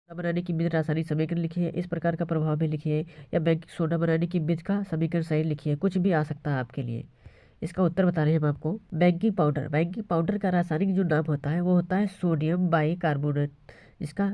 Soda बनाने की विधि रासायनिक समीकरण लिखिए, इस प्रकार का प्रभाव भी लिखिए, या बेकिंग सोडा बनाने की विधि का समीकरण सही लिखिए, कुछ भी आ सकता है आपके लिए। इसका उत्तर बता रहे हैं हम आपको। बेकिंग पाउडर, बेकिंग पाउडर का रासायनिक जो नाम होता है वो होता है सोडियम बाइकार्बोनेट, जिसका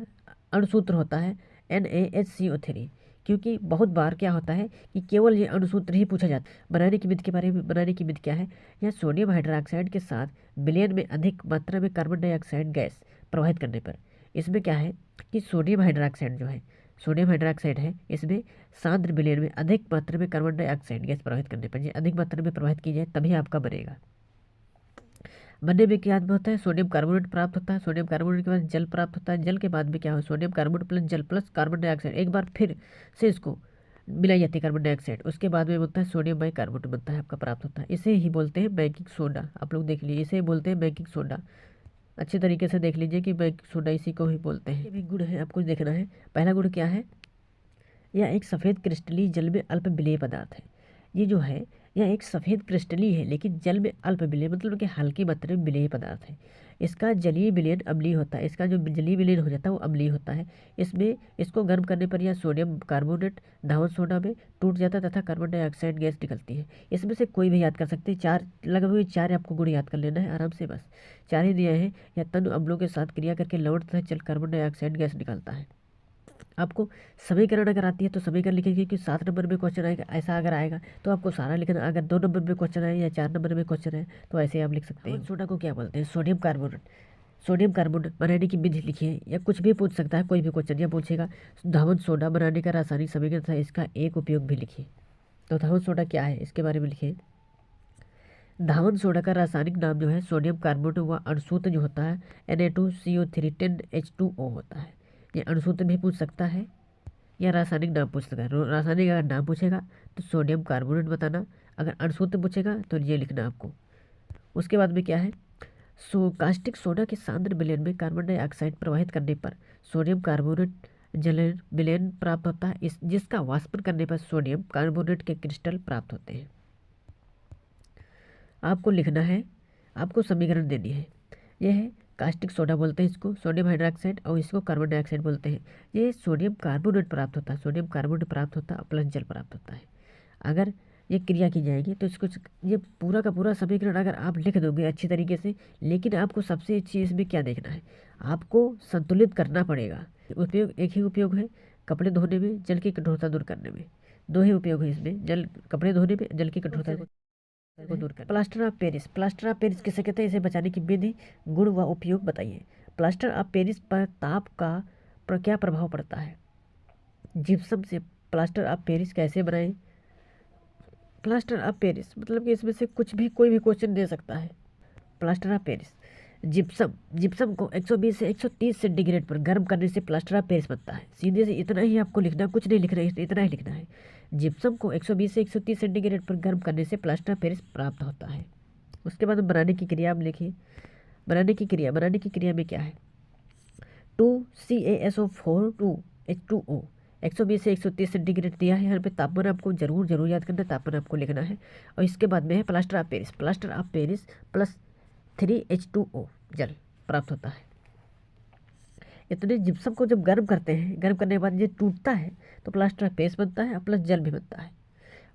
अणुसूत्र होता है NaHCO3। क्योंकि बहुत बार क्या होता है कि केवल ये अणुसूत्र ही पूछा जाता है। बनाने की विधि के बारे में, बनाने की विधि क्या है, यह सोडियम हाइड्रोक्साइड के साथ विलयन में अधिक मात्रा में कार्बन डाइऑक्साइड गैस प्रवाहित करने पर, इसमें क्या है कि सोडियम हाइड्रोक्साइड जो है, सोडियम हाइड्रोक्साइड है, इसमें सांद्र विलयन में अधिक मात्रा में कार्बन डाइऑक्साइड गैस प्रवाहित करने पर, ये अधिक मात्रा में प्रवाहित की जाए तभी आपका बनेगा। बनने में क्या होता है, सोडियम कार्बोनेट प्राप्त होता है, सोडियम कार्बोनेट के बाद जल प्राप्त होता है, जल के बाद में क्या हो, सोडियम कार्बोनेट प्लस जल प्लस कार्बन डाइऑक्साइड, एक बार फिर से इसको मिलाई जाती है कार्बन डाइऑक्साइड, उसके बाद में बनता है सोडियम बाइकार्बोनेट बनता है, आपका प्राप्त होता है। इसे ही बोलते हैं बेकिंग सोडा। आप लोग देख लीजिए, इसे बोलते हैं बेकिंग सोडा। अच्छे तरीके से देख लीजिए कि बेकिंग सोडा इसी को ही बोलते हैं। ये भी गुण है, आपको देखना है। पहला गुण क्या है, यह एक सफ़ेद क्रिस्टलीय जल में अल्प विलेय पदार्थ है। ये जो है यह एक सफ़ेद क्रिस्टलीय है, लेकिन जल में अल्प विलेय मतलब कि हल्की मात्रा में विलेय पदार्थ है। इसका जलीय विलयन अम्लीय होता है, इसका जो जलीय विलयन हो जाता है वो अम्लीय होता है। इसमें इसको गर्म करने पर यह सोडियम कार्बोनेट धावन सोडा में टूट जाता है तथा कार्बन डाइऑक्साइड गैस निकलती है। इसमें से कोई भी याद कर सकते हैं, चार लगभग चार आपको गुण याद कर लेना है आराम से, बस चार ही दिए हैं। यह तनु अम्लों के साथ क्रिया करके लवण तथा जल कार्बन डाइऑक्साइड गैस निकालता है। आपको समीकरण अगर आती है तो समीकरण लिखेंगे कि 7 नंबर में क्वेश्चन आएगा, ऐसा अगर आएगा तो आपको सारा लिखना। अगर 2 नंबर में क्वेश्चन आए या 4 नंबर में क्वेश्चन है तो ऐसे आप लिख सकते हैं। सोडा को क्या बोलते हैं, सोडियम कार्बोनेट। सोडियम कार्बोनेट बनाने की विधि लिखिए, या कुछ भी पूछ सकता है, कोई भी क्वेश्चन या पूछेगा। धावन सोडा बनाने का रासायनिक समीकरण था, इसका एक उपयोग भी लिखिए। तो धावन सोडा क्या है इसके बारे में लिखिए। धावन सोडा का रासायनिक नाम जो है सोडियम कार्बोनेट, व अणुसूत्र जो होता है Na2CO3 10H2O होता है। ये अणुसूत्र भी पूछ सकता है या रासायनिक नाम पूछ सकता है। रासायनिक अगर नाम पूछेगा तो सोडियम कार्बोनेट बताना, अगर अणुसूत्र पूछेगा तो ये लिखना आपको। उसके बाद में क्या है, कास्टिक सोडा के सांद्र विलयन में कार्बन डाइऑक्साइड प्रवाहित करने पर सोडियम कार्बोनेट जलन विलयन प्राप्त होता है, इस जिसका वाष्पन करने पर सोडियम कार्बोनेट के क्रिस्टल प्राप्त होते हैं। आपको लिखना है, आपको समीकरण देनी है। यह है कास्टिक सोडा बोलते हैं इसको, सोडियम हाइड्रोक्साइड, और इसको कार्बन डाइऑक्साइड बोलते हैं। ये सोडियम कार्बोनेट प्राप्त होता है, सोडियम कार्बोनेट प्राप्त होता है प्लस जल प्राप्त होता है। अगर ये क्रिया की जाएगी तो इसको, ये पूरा का पूरा समीकरण अगर आप लिख दोगे अच्छी तरीके से, लेकिन आपको सबसे अच्छी इसमें क्या देखना है, आपको संतुलित करना पड़ेगा। उपयोग एक ही उपयोग है, कपड़े धोने में, जल की कठोरता दूर करने में। दो ही उपयोग है इसमें, जल कपड़े धोने में, जल की कठोरता को दूर करना। Plaster of Paris, plaster of Paris किसे कहते हैं, इसे बचाने की विधि, गुण व उपयोग बताइए। प्लास्टर ऑफ पेरिस पर ताप का क्या प्रभाव पड़ता है। जिप्सम से प्लास्टर ऑफ पेरिस कैसे बनाएं। प्लास्टर ऑफ पेरिस मतलब कि इसमें से कुछ भी, कोई भी क्वेश्चन दे सकता है। Plaster of Paris, gypsum, gypsum को 120 से 130 सेंटीग्रेड पर गर्म करने से प्लास्टर ऑफ पेरिस बनता है। सीधे से इतना ही आपको लिखना, कुछ नहीं लिखना है, इतना ही लिखना है। जिप्सम को 120 से 130 सेंटीग्रेड पर गर्म करने से प्लास्टर ऑफ पेरिस प्राप्त होता है। उसके बाद बनाने की क्रिया आप लिखिए। बनाने की क्रिया, बनाने की क्रिया में क्या है, 2CaSO4 2H2O 120 से 130 सेंटीग्रेड दिया है यहाँ पे। तापमान आपको जरूर याद करना, तापमान आपको लिखना है। और इसके बाद में है plaster of Paris, plaster of Paris plus 3H2O जल प्राप्त होता है। इतने जिप्सम को जब गर्म करते हैं, गर्म करने के बाद ये टूटता है तो प्लास्टर ऑफ पेरिस बनता है और प्लस जल भी बनता है।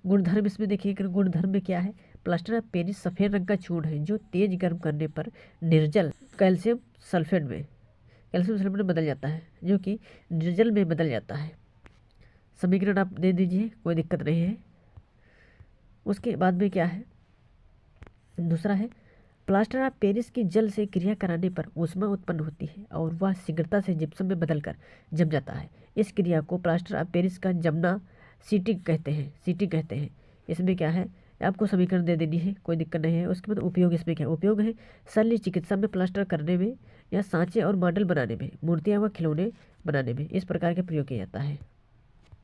गुणधर्म इसमें देखिए, गुणधर्म में क्या है, प्लास्टर ऑफ पेरिस सफ़ेद रंग का चूर्ण है जो तेज गर्म करने पर निर्जल कैल्शियम सल्फेट में बदल जाता है, जो कि निर्जल में बदल जाता है। समीकरण आप दे दीजिए, कोई दिक्कत नहीं है। उसके बाद में क्या है, दूसरा है प्लास्टर ऑफ पेरिस की जल से क्रिया कराने पर ऊष्मा उत्पन्न होती है और वह शीघ्रता से जिप्सम में बदलकर जम जाता है। इस क्रिया को प्लास्टर ऑफ पेरिस का जमना सीटिंग कहते हैं। इसमें क्या है, आपको समीकरण दे देनी है, कोई दिक्कत नहीं है। उसके बाद उपयोग, इसमें क्या उपयोग है, शल्य चिकित्सा में प्लास्टर करने में, या सांचे और मॉडल बनाने में, मूर्तियाँ व खिलौने बनाने में इस प्रकार के प्रयोग किया जाता है।